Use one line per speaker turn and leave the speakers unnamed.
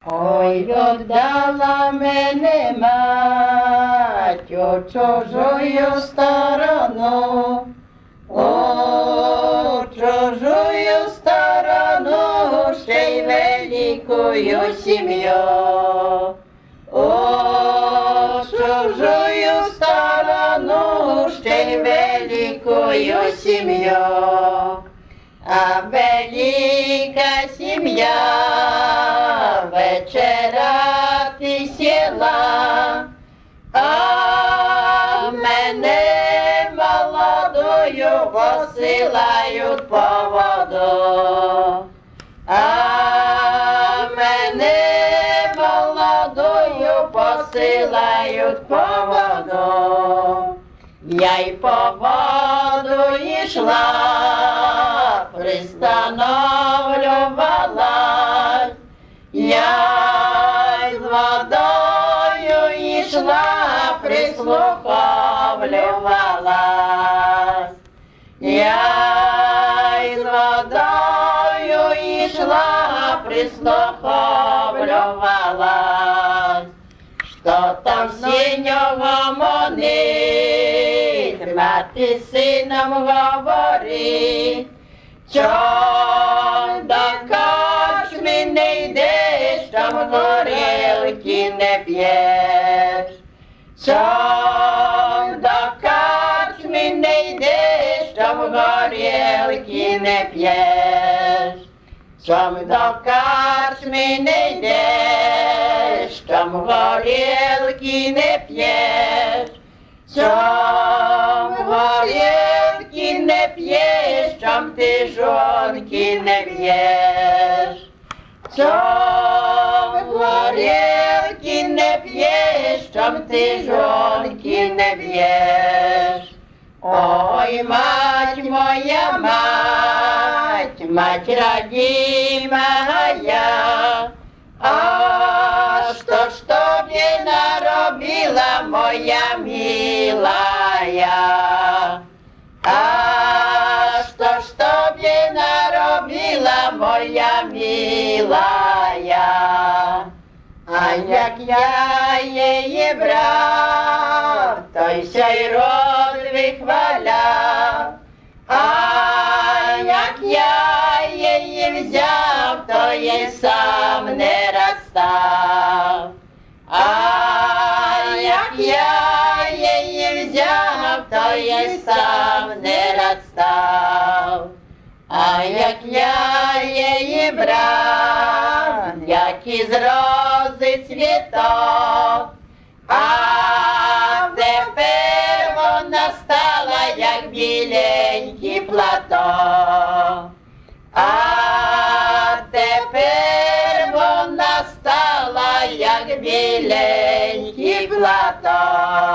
Ой, віддала мене мать у чужую сторону, у чужую сторону, ще й великую сім'ю. У чужую сторону, ще й великую сім'ю. А велика сім'я вечеряти сіла, а мене молодою посилають по воду. А мене молодою посилають по воду. Я й по воду йшла, пристановлювалась, я з водою йшла, прислуховлювалась. Я з водою йшла, прислуховлювалась. Що там синього нить, мати сином говорить, чом до корчми не йдеш, там горілки не п'єш. Чом до корчми не йдеш, там горілки не п'єш. Чом до корчми не йдеш, там горілки не п'єш. Чом горілки не п'єш, чом ти жонки не б'єш. Чом горілки не п'єш, чом ти жонки не б'єш. Ой, мать моя, мать, мать родимая, а что ж тобі наробила, моя милая? А что ж тобі наробила, моя милая? А як я її брав, то й сей род вихваляв. А як я її взяв, то й сам не розстав. А як я її взяв, то й сам не розстав. А як я її брав, як із рози цвіток, а тепер вона стала, як біленький платок. А тепер вона стала, як біленький платок.